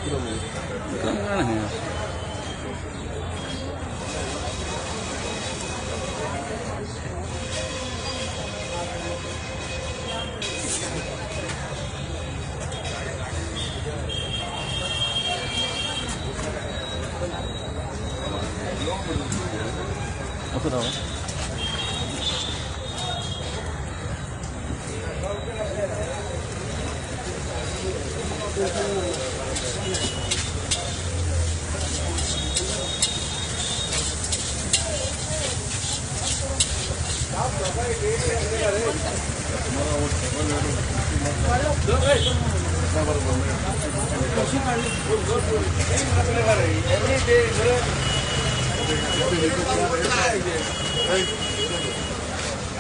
Mana ya? Apa tahu?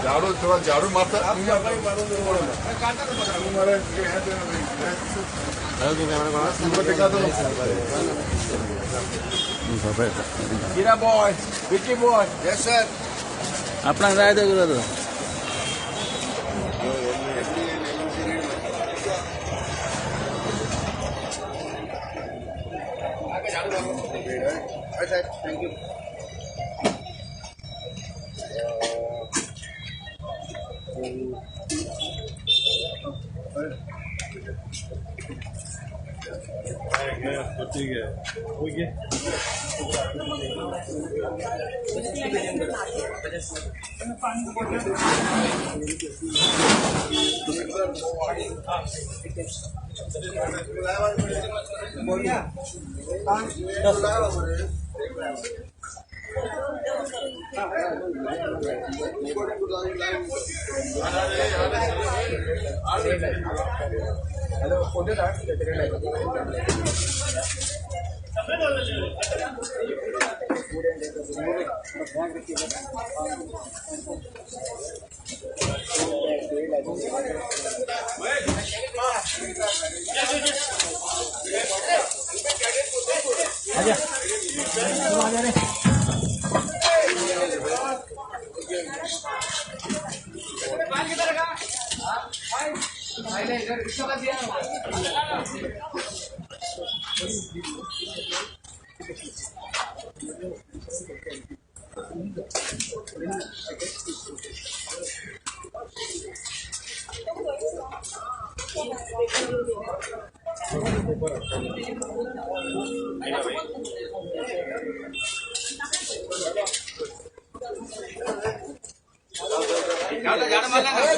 झाड़ू थोड़ा झाड़ू मारता Kira boy, Vicky boy. Yes sir. अपना राय दे गुरु तो Thank you. ठीक है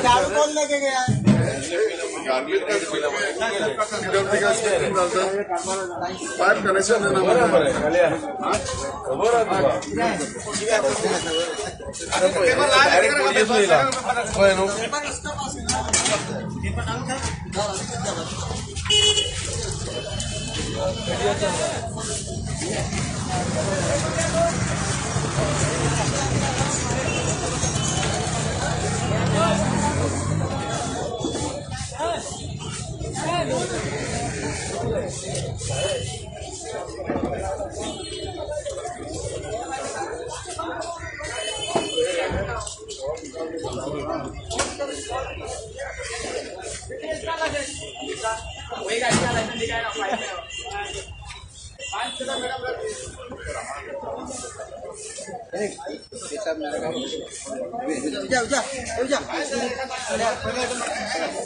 झाड़ू कौन लेके गया? पाइप कनेक्शन देना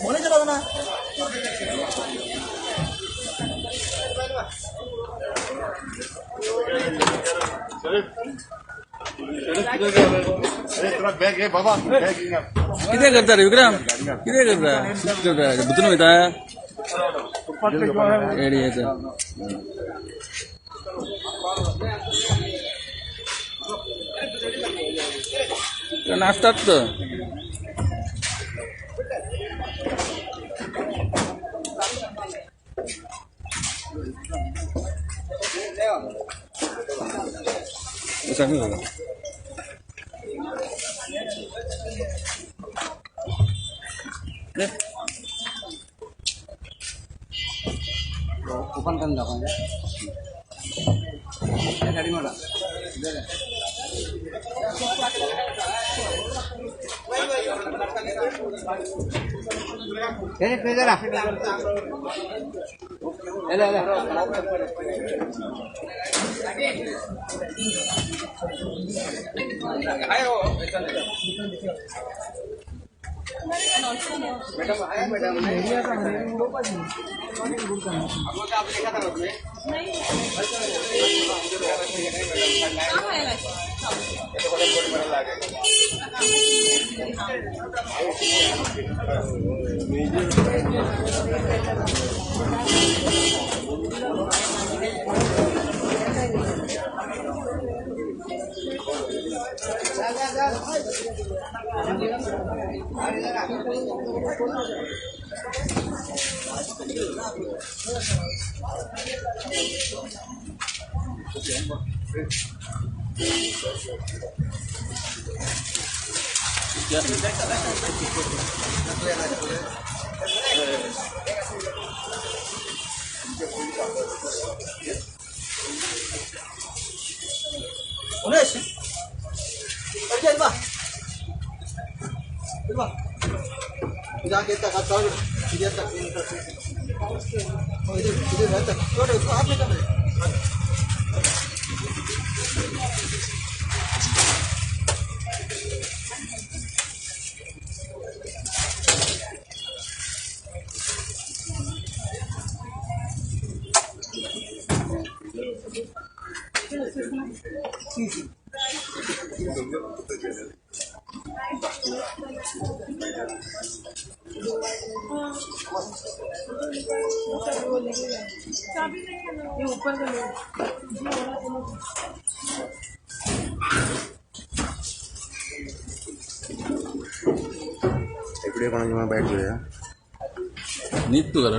बोले चलो ना बैग है बाबा किधर करता रे विक्रम किधर करता है बुतन में था एडी है तो नाश्ता तो ऐसा नहीं होगा ओपन कर दो गाड़ी में जरा इकडे कोणाची मला बाईट घेऊया. नीट तू करा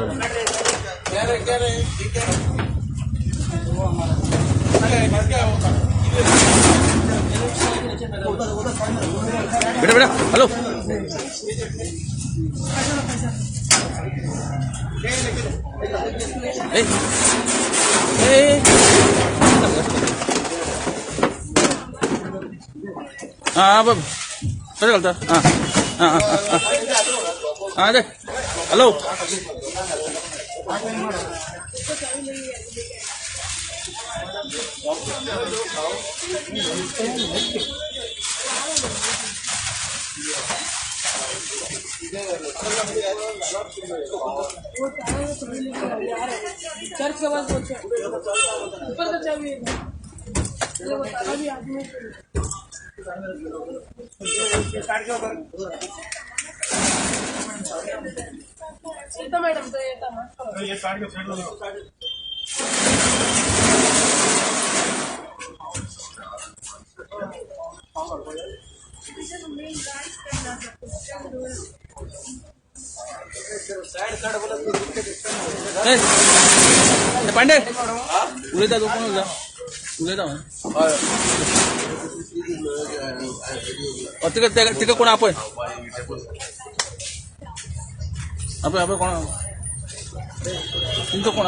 बेटा बेटा हेलो हाँ बाबू कसं घालता हाँ हाँ हाँ हाँ दे हेलो चर्च के पास ऊपर का चाबी आदमी मैडम तो ये पांडे उलयता तू कोण उलयता तिकडे कोण आपण आपण कोण तुमचं कोण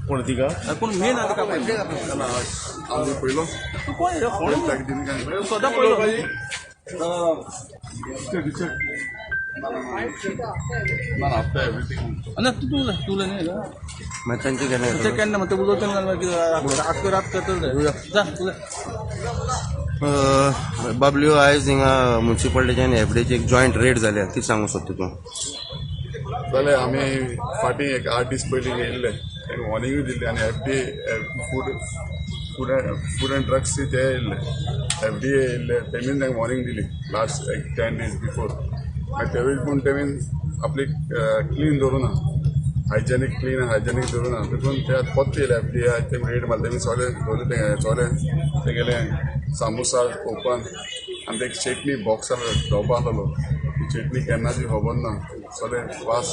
कोण ती का कोण मेन आता का आम्ही पहिलो तू कोण आहे कोणी टाकी दिली काय स्वतः पहिलो Man, after everything. अरे तुला नाही का मैं त्यांची घेणे ते काय ना मग ते बोलवतो रात करतो जा तुला बाबल्यो आयज हिंगा म्युन्सिपालिटीचे आनी एफडीचे एक जॉईंट रेड जाल्या ती सांगू शकता तूं. जाल्यार आमी फाटीं एक 8 दीस पयलीं येयल्ले एक वॉर्निंगूय दिल्ली आनी एफडी फूड एंड ड्रग्स ते येयल्ले एफडीए येयल्ले तेमीन तांकां वॉर्निंग दिली लास्ट एक 10 days बिफोर मागीर तेवेळी पूण तेमीन आपली क्लीन दवरुना हायजेनीक क्लीन हायजेनीक दवरुना देखून ते आतां परत येयले एफडीए ते रेड मारले तेमी सोगले दवरले ते गेले सामोसा ओपन आनी ते चटणी बॉक्सार डबो आहलो चटणी केन्नाची खबर ना सगळे वास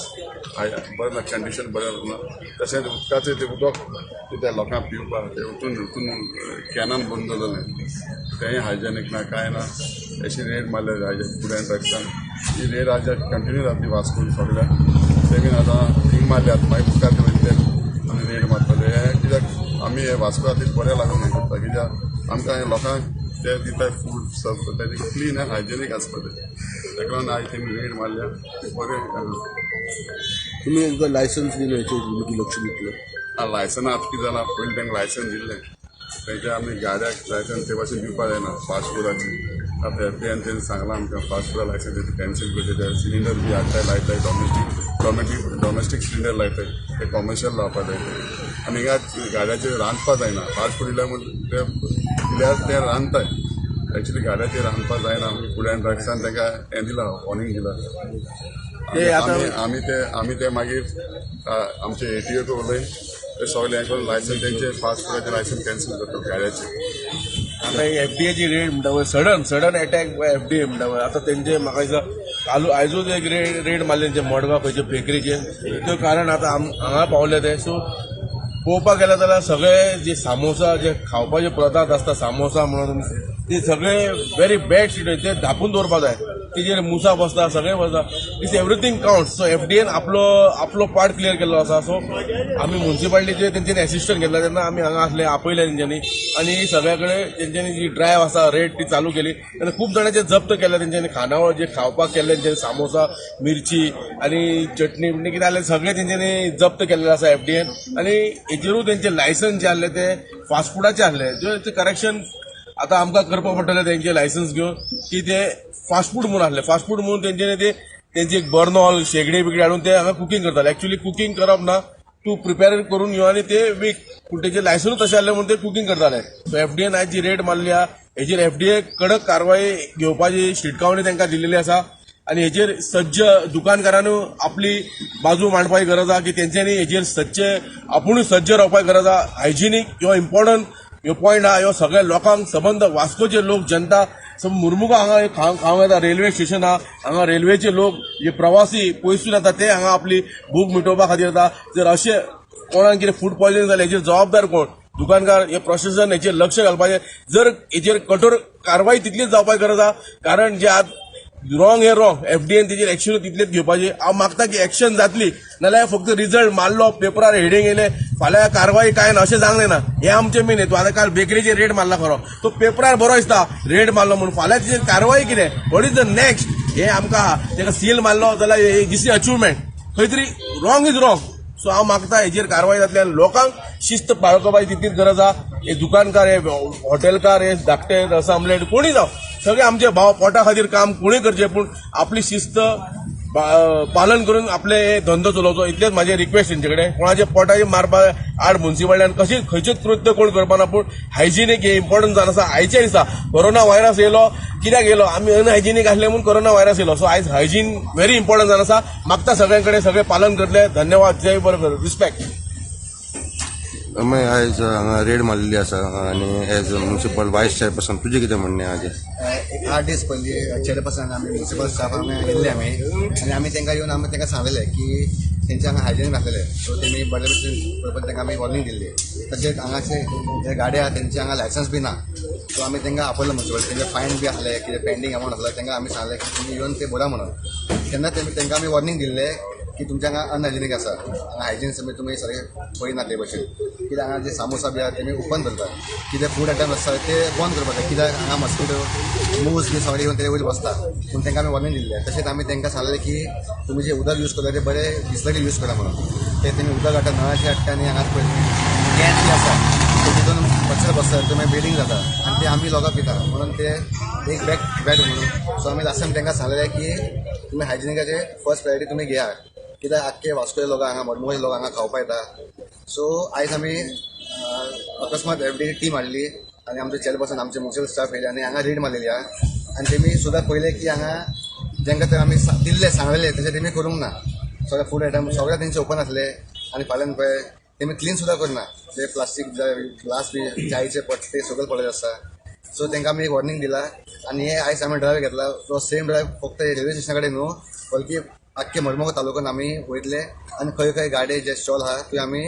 बरें ना कंडिशन बरें ना तशेंच उदकाचें तें उदक त्या लोकांक पिवपाक ते उतून कॅनान बंद जालें तेंय हायजेनीक ना कांय ना अशी रेड मारले फूड एंड ड्रग्सान ही रेड आज कंटिन्यू जातली वास्कोन सगळ्या तेमीन आतां थिंग मारले आतां मागीर उदकाचें वयतले आनी रेड मारतले हे कित्याक आमी हे वास्को खातीर बरें लागून हें करता कित्याक आमकां हे लोकांक ते दिता फूड सर्व करता ते क्लीन आनी हायजेनीक आसपाक जाय ताका लागून आयज तेमी रेड मारल्या बरें तुम्ही एकदा लायसन्स दिलं याचे की लक्ष दिलं लायसन आतां कितें जालां पयलीं तांकां लायसन दिल्लें तेंचे आमी गाड्याक लायसन ते भाशेन दिवपा जायना फास्ट फुडाची आतां एफडीएन तेणें सांगलां आमकां फास्ट फुडा लायसन तें कॅन्सील करचे सिलिंडर बी हाडटाय लायताय डॉमेस्टीक सिलिंडर लायताय ते कॉमर्शियल लावपा जाय आनी हिंगा गाड्याचेर रांदपा जायना फास्ट फूड दिल्यार ते रांदताय एक्चुअली गाड्याचेर रांदपा जायना फुड्यान ड्रग्सान तांकां हें दिलां वॉर्निंग दिलां आमी ते मागीर आमचे एटीओक उलय ते सगळे हें करून लायसन तेंचे फास्ट फुडाचे लायसन कॅन्सील करतात गाड्याचे आता एफडीएची रेड म्हणटा सडन अटॅक एफडीए म्हणटा आता तेंचे म्हाका दिसता आयजूच एक रेड मारले तेंचे मडगांव खंयचे बेकरीचे ते कारण आता हांगा पावले ते सो पळोवपाक गेल्यार जाल्यार सगळे जे सामोसा जे खावपाचे पदार्थ आसता सामोसा म्हणून ते सगळे व्हेरी बॅड स्टेट ते धापून दवरपा जाय तेजेर मुसा बसता सगळे बसता it's everything count so FDN आपलो पार्ट क्लियर केल्लो आसा सो आमी म्युन्सिपाल्टीचे तेंच्यांनी असिस्टंट घेतला तेन्ना आमी हांगा आसले आपयले तेंच्यांनी आनी सगळे कडेन तेंच्यांनी जी ड्रायव्ह आसा रेड ती चालू केली आनी खूब जाणांचे जप्त केले तेंच्यांनी खानावळ जे खावपाक केल्ले तेंच्यांनी सामोसा मिरची आनी चटणी बिटणी कितें जालें सगळें तेंच्यांनी जप्त केल्लें आसा एफडीएन आनी हेजेरूच तेंचे लायसन्स जे आहले ते फास्ट फुडाचे आहले ते करेक्शन आता आमकां करपा पडटलें तेंचे लायसन्स घेवन की ते फास्ट फूड म्हणून आहले फास्ट फूड म्हणून तेंच्यांनी ते तेंची एक बर्नॉल शेगडी बिगडी हाडून ते हांगा कुकींग करताले एक्चुअली कुकींग करप ना तूं प्रिपेर करून येवन आनी ते वीक पूण तेचे लायसन्स तशें आहलें म्हणून ते कुकींग करताले सो एफडीएन आयज जी रेड मारली हेजेर एफडीए कडक कारवाई घेवपाची शिटकावणी तांकां दिलेली आसा आनी हेजेर सज्ज दुकानकारांनी आपली बाजू मांडपाची गरज आहा की तेंच्यांनी हेजेर सच्चे आपुणूच सज्ज रावपाची गरज आहा हायजिनीक ह्यो इम्पॉर्टंट ह्यो पॉयंट आहा ह्यो सगळ्या लोकांक सबंद वास्कोचे लोक जनता सब मुरमुगा हांगा खावंक येता रेल्वे स्टेशन आहा हांगा रेल्वेचे लोक जे प्रवासी पयसून येता ते हांगा आपली भूक मिटोवपा खातीर येता जर अशें कोणाक कितें फूड पॉयजनिंग जालें हेजेर जबाबदार कोण दुकानकार हे प्रशासन हेचेर लक्ष घालपाचें जर हेचेर कठोर कारवाई तितलीच जावपाची गरज आहा कारण जे आज रॉंग हे रॉंग एफडीएन तेजेर एक्शन तितलेच घेवपाची हांव मागता की एक्शन जातली नाल्यार फक्त रिजल्ट मारलो पेपरार हेडींग येयले फाल्यां कारवाई काय ना अशें जावंक जायना हे आमचें मेन हेतू आतां काल बेकरीचेर रेड मारला खरो तो पेपरार बरो दिसता रेड मारलो म्हणून फाल्यां तेजेर कारवाई कितें व्हॉट इज द नेक्स्ट हे आमकां ताका सील मारलो जाल्यार दिस इज अचिवमेंट खंय तरी रॉंग इज रॉंग सो हांव मागता हेजेर कारवाई जातली आनी लोकांक शिस्त पाळोवपाची तितलीच गरज आहा हे दुकानकार हे हॉटेलकार हे धाकटे रस आमलेट कोणी जावं सगळे आमचे भाव पोटा खातीर काम कोणी करचे पूण आपली शिस्त पालन करून आपले हे धंदो चलोवचो इतलेच म्हाजे रिक्वेस्ट तेंचे कडेन कोणाचे पोटाचे मारपा आड म्युन्सिपाल्टीन कशी खंयचेच कृत्य कोण करपाना पूण हायजिनीक हे इम्पॉर्टंट जावन आसा आयच्या दिसा कोरोना व्हायरस येयलो कित्याक येयलो आमी अनहायजिनीक आसले म्हणून कोरोना व्हायरस येयलो सो आयज हायजीन व्हेरी इम्पॉर्टंट जावन आसा मागता सगळ्यां कडेन सगळे पालन करतले धन्यवाद जय बरोबर रिस्पेक्ट आयज हांगा रेड मारलेली आसा आनी एज म्युन्सिपल वायस चेअरपर्सन तुजें कितें म्हणणें आजें एक 8 दीस पयलीं चेअरपर्सन आमी म्युन्सिपल स्टाफ येयल्ले आनी आमी तांकां येवन आमी तांकां सांगलेलें की तेंचे हांगा हायजीन नासलेले सो तेमी बरे भशेन करपाक तांकां आमी वॉर्निंग दिल्ली तशेंच हांगाचे जे गाडी आहा तेंचे हांगा लायसन्स बी ना सो आमी तांकां आपयलो म्युन्सिपल तेंचे फायन बी आसले कितें पेंडींग अमावंट आसलो तांकां आमी सांगलें की तुमी येवन ते भरा म्हणून तेन्ना तांकां आमी वॉर्निंग दिल्ले की तुमच्या हांगा अनहायजिनीक आसा हांगा हायजीन सगळें तुमी सगळें पळयना ते भशेन कित्याक हांगा जे सामोसा बी आसा तेमी ओपन करतात कितें फूड आयटम आसता ते बंद करपाक जाय कित्याक हांगा मस्किटो मूस बी सगळे येवन ते वयर बसता पूण तांकां आमी वॉर्निंग दिल्ले तशेंच आमी तांकां सांगलें की तुमी जे उदक यूज करता ते बरें बिस्लरी यूज करा म्हणून ते तेमी उदक हाडटा नळाचें हाडटा आनी हांगा पळय कॅन बी आसा तितून मच्छर बसता तुमी ब्लिडींग जाता आनी ते आमी लोकां पिता म्हणून ते एक बॅड म्हणून सो आमी लास्ट टायम तांकां सांगलेलें की तुमी हायजिनीकाचे फर्स्ट प्रायोरिटी तुमी घेया कित्याक आख्खे वास्कोचे लोक हांगा मडमुगाचे लोक हांगा खावपा येता सो आयज आमी अकस्मात एफडी टीम हाडली आनी आमचे चेअरपर्सन आमचे म्युन्सिपल स्टाफ येयले आनी हांगा रेड मारलेली आहा आनी तेमी सुद्दां पयले की हांगा जेंका तर आमी दिल्ले सांगलेले तशें तेमी करूंक ना सगळे फूड आयटम सगळे तेंचे ओपन आसले आनी फाल्यां पळय तेमी क्लीन सुद्दां करना ते प्लास्टीक ग्लास बी चायेचे पट्टे सगळे पडलेले आसता सो तांकां आमी एक वॉर्निंग दिला आनी हे आयज आमी ड्रायव्ह घेतला तो सेम ड्रायव्ह फक्त रेल्वे स्टेशना कडेन न्हू बल्कि आख्खे मडमोगा तालुक्यान आमी वयतले आनी खंय खंय गाडये जे स्टॉल आहा थंय आमी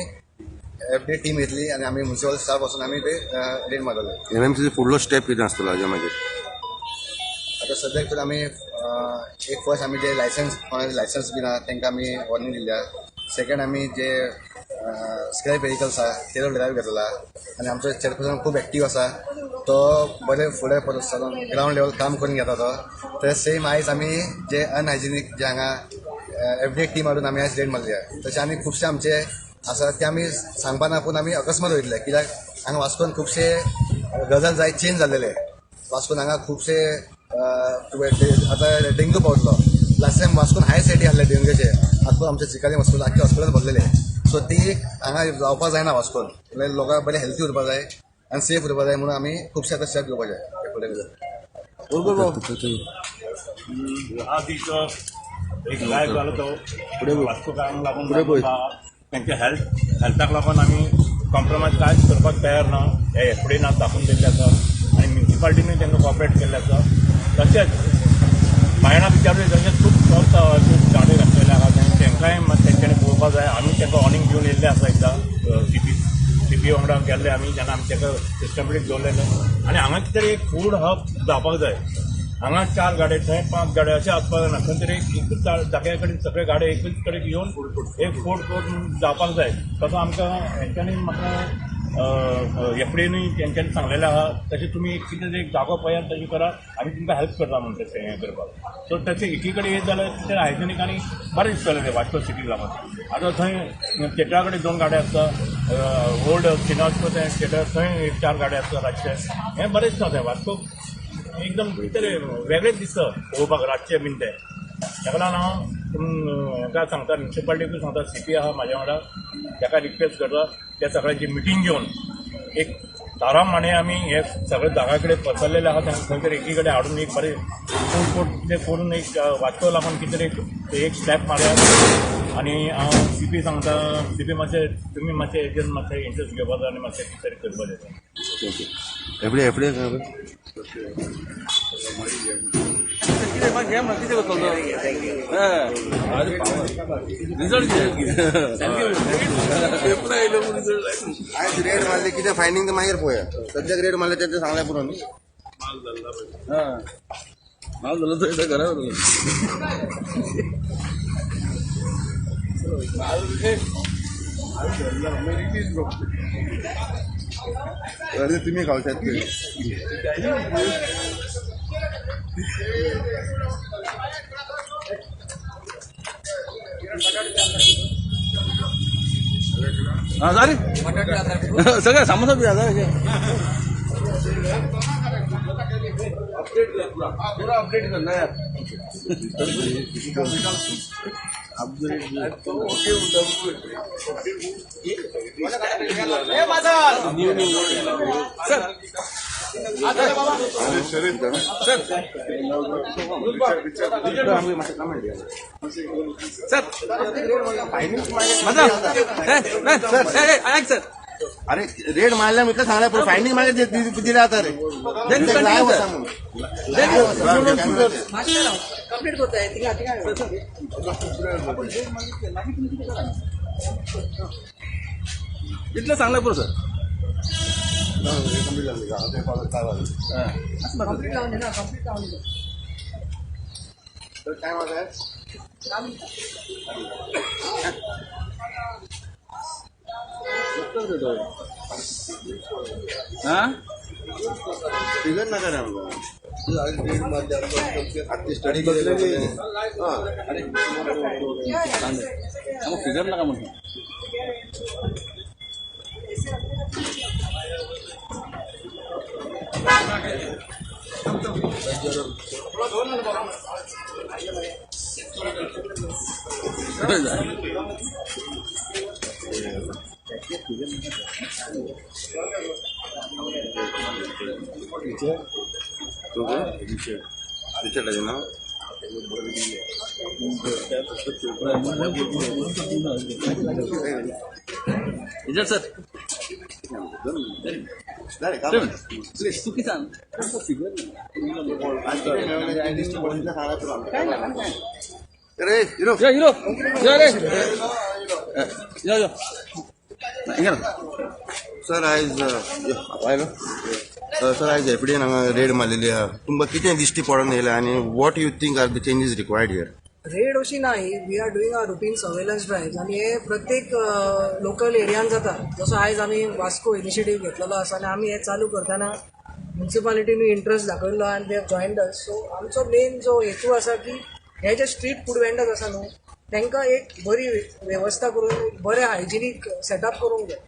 एफडी टीम येतली आनी आमी म्युन्सिपल स्टाफ वचून आमी ते रेड मारतले एमएमसीचो फुडलो स्टेप कितें आसतलो हाजे मागीर आतां सद्याक तर आमी एक फर्स्ट आमी जे लायसन्स बी ना तांकां आमी वॉर्निंग दिल्या सेकंड आमी जे स्क्रॅप व्हेहिकल्स आहा तेजो ड्रायव्ह घेतला आनी आमचो चेअरपर्सन खूब एक्टीव आसा तो बरे फुडें ग्रावंड लेवल काम करून घेता तो ते सेम आयज आमी जे अनहायजिनीक जे हांगा एफडी टीम हाडून आमी आयज रेड मारली आहे. तशें आनी खुबशे आमचे आसा ते आमी सांगपाना पूण आमी अकस्मात वयतले, कित्याक हांगा वास्कोन खुबशे गजाल जाय चेंज जाल्लेले. वास्कोन हांगा खुबशे आतां डेंग्यू पावतलो. लास्ट टायम वास्कोन हाय सायटी आहले डेंग्यूचे, आतां आमचे चिकाली हॉस्पिटल आख्खे हॉस्पिटल भरलेले. सो ती हांगा जावपाक जायना वास्कोन. म्हणजे लोकांक बरें हेल्थी उरपाक जाय आनी सेफ उरपाक जाय म्हणून आमी खुबशे आतां स्टेप घेवपाचे फुडें. एक लायक जालो तो वास्कोकारांक लागून त्यांच्या हेल्थाक लागून आमी कॉम्प्रोमायज कांयच करपाक तयार ना. हे एफडीन आज दाखोवन दिल्ले आसा आनी म्युन्सिपाल्टीनूय तांकां कॉपरेट केल्ले आसा. तशेंच बायणां भितर तशेंच खूब झाडे घातलेले आसा. तांकांय तेंच्यांनी पळोवपाक जाय. आमी तांकां वॉर्निंग दिवन येयल्ले आसा एकदां सीपी वांगडा गेल्ले आमी जेन्ना आमी ताका सिस्टमॅटीक दवरलेले. आनी हांगा कितें एक फूड हब जावपाक जाय. हांगा 4 गाडे थंय 5 गाडे अशें आसपाक जायना. खंय तरी एकूच जाग्या कडेन सगळे गाडे एकूच कडेन येवन एक फूड कोर्ट जावपाक जाय. तसो आमकां हेंच्यांनी म्हाका एफडीनूय तेंच्यांनी सांगलेलें आहा. तशें तुमी कितें तरी एक जागो पळयात तशें करा, आमी तुमकां हेल्प करता म्हणून तशें हें करपाक. सो तशें एकी कडेन येत जाल्यार तें हायजेनीक आनी बरें दिसतलें तें वास्को सिटीक लागून. आतां थंय थिएटरा कडेन 2 गाडे आसता. ओल्ड सिनास्को तें थिएटर थंय 4 गाडे आसता रातचे. हें बरें दिसता तें वास्को एकदम कितें वेगळेंच दिसता पळोवपाक रातचें बीन तें. ताका लागून हांव हाका सांगता, म्युन्सिपाल्टीकूय सांगता, सीपी आहा म्हाज्या वांगडा, ताका रिक्वेस्ट करता त्या सगळ्यांची मिटींग घेवन एक थारावपणाने आमी हे सगळे जागा कडेन पसरलेले आहा खंय तरी एकी कडेन हाडून एक बरें फूड कोर्ट ते करून एक वास्को लागून कितें तरी एक स्टेप मारया. आनी हांव सीपी सांगता, सीपी मातशें तुमी मातशें हेजेर मातशें इंट्रस्ट घेवपाक जाय आनी मातशें कितें तरी करपाक जाय. एफडी कितें मागीर घे म्हणून कितें करतलो रिजल्ट आयज रेड मारले कितें फायनींग मागीर पळोवया. सद्याक रेड मारले तें सांगल्या पुरो न्ही. माल झालं तर घरा अरे तुम्ही खावशात की हाँ सारी सगळं सामान सब याद है पूरा अपडेट करना यार. सर अरे रेड मारल्या म्हटलं सांगल्या पण फायनिंग मागे दिले आता रे कंप्लीट करता इतलं सांगलं पुरं सर. फिगर नका रे स्टडी केलेली फिगर नका म्हणतो. सर चुकी सांग रे हिरो हिरो सर आयज सर आयज एफडीएन हांगा रेड मारलेली आहा. तुमकां कितें दिश्टी पडून येयला आनी what you think are the changes required here? Raid अशी नाही, we are doing our routine surveillance drive आणि हे प्रत्येक लोकल एरियान जाता. जसो आयज आमी वास्को इनिशिएटीव घेतलेलो आसा आनी आमी हे चालू करतना म्युन्सिपालिटीनी इंट्रस्ट दाखयल्लो आनी दे हॅव जॉयन्ड अस. सो आमचो मेन जो हेतू आसा की हे जे स्ट्रीट फूड वेंडर्स आसा न्हू तांकां एक बरी वेवस्था करून बरें हायजिनीक सेटअप करूंक जाय.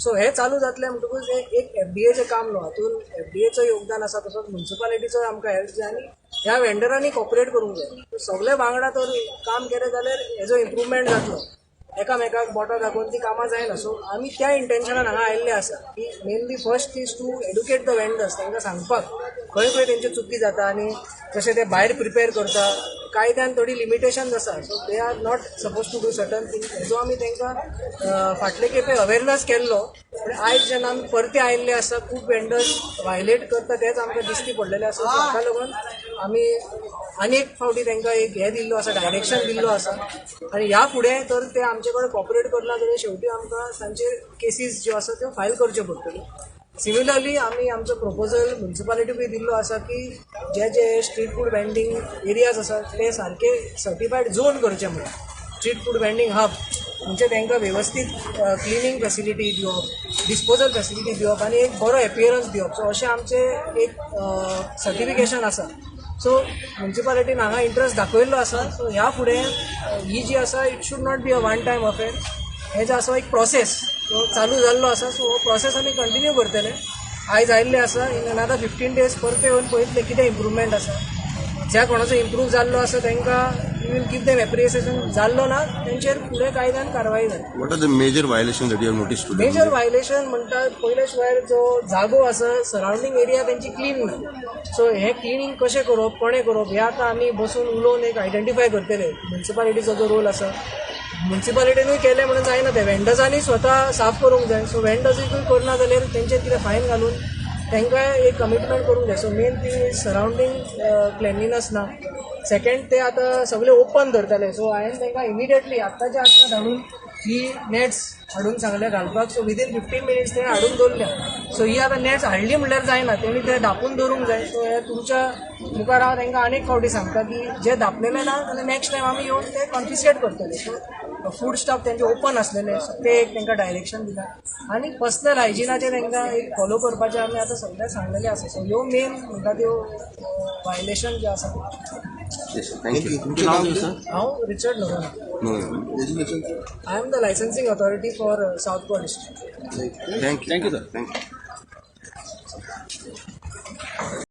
सो हे चालू जातलें म्हणटकूच एक एफडीएचें काम न्हू, हातून एफडीएचो योगदान आसा, तसोच म्युन्सिपालिटीचो आमकां हेल्प जाय आनी ह्या वेंडरांनी कॉपरेट करूंक जाय. सगळे वांगडा तर काम केलें जाल्यार हेजो इम्प्रुवमेंट जातलो. एकामेकाक बोटां दाखोवन ती कामां जायना. सो आमी त्या इंटेन्शनान हांगा आयिल्ले आसा की mainly first is to educate the vendors, तांकां सांगपाक खंय खंय तेंच्यो चुकी जाता आनी जशें ते भायर प्रिपेर करता कायद्यान थोडी लिमिटेशन्स आसा. So they are not suppose to do certain things. हेजो आमी तांकां फाटले खेपे अवेरनेस केल्लो. पूण आयज जेन्ना आमी परते आयिल्ले आसा खूब वेंडर्स वायलेट करता तेच आमकां दिश्टी पडलेले आसा. सो हाका लागून आमी आनीक फावटी तांकां एक हे दिल्लो आसा, डायरेक्शन दिल्लो आसा. आनी ह्या फुडें तर ते आमचे कडेन कॉपरेट करना जाल्यार शेवटी आमकां तांचेर केसीस ज्यो आसा त्यो फायल करच्यो पडटल्यो. सिमिलरली आमी आमचो प्रपोजल म्युन्सिपालिटीकूय दिल्लो आसा की जे स्ट्रीट फूड वेंडिंग एरियाज आसा ते सारके सर्टिफायड झोन करचे म्हणून. स्ट्रीट फूड वेंडिंग हब म्हणजे तांकां वेवस्थीत क्लिनींग फेसिलिटी दिवप, डिस्पोजल फेसिलिटी दिवप आनी एक बरो एपियरन्स दिवप. सो अशें आमचें एक सर्टिफिकेशन आसा. सो म्युन्सिपालिटीन हांगा इंट्रस्ट दाखयल्लो आसा. सो ह्या फुडें ही जी आसा it should not be a one time affair. हे जो आसा एक प्रोसेस तो चालू जाल्लो आसा. सो हो प्रोसेस आमी कंटिन्यू करतले. आयज आयिल्ले आसा, इन अनादर 15 days परते येवन पळयतले कितें इम्प्रुवमेंट आसा. ज्या कोणाचो इम्प्रूव जाल्लो आसा तांकां we will give them appreciation. जाल्लो ना तेंचेर फुडें कायद्यान कारवाई जाता. What are the major violations that you have noticed today? Major violation म्हणटा पयले शिवाय जो जागो आसा सरावंडींग एरिया तेंची क्लीन ना. सो हे क्लिनींग कशें करप, कोणें करप हें आतां आमी बसून उलोवन एक आयडेंटिफाय करतले. म्युन्सिपालिटीचो जो रोल आसा म्युन्सिपालिटीनूय केलें म्हणून जायना, ते वेंडर्सांनी स्वता साफ करूंक जाय. सो वेंडर्सूय करना जाल्यार तेंचेर कितें फायन घालून तांकां एक कमिटमेंट करूंक जाय. So main thing is surrounding cleanliness ना. सेकंड ते आतां सगळे ओपन धरतले. सो हांवें तांकां इमिडिएटली आत्ताच्या आत्ता धाडून ही नेट्स हाडून सांगले घालपाक. सो विदीन 15 minutes ते हाडून दवरल्या. सो ही आतां नेट्स हाडली म्हणल्यार जायना, तेणी ते धापून दवरूंक जाय. सो हे तुमच्या मुखार हांव तांकां आनीक फावटी सांगता की जे धापलेले ना जाल्यार नेक्स्ट टायम आमी येवन ते कॉन्फिस्केट करतले. सो फूड स्टॉक तेंचे ओपन आसलेले. सो ते एक तांकां डायरेक्शन दिलां आनी पर्सनल हायजिनाचेर तांकां एक फॉलो करपाचें आमी आतां सगळ्यांक सांगलेलें आसा. सो ह्यो मेन म्हणटा त्यो वायलेशन जे आसा. Yes, thank you. हांव Richard Noronha. Education I am the licensing authority for South Goa district. Thank you. Thank you, sir. Thank you.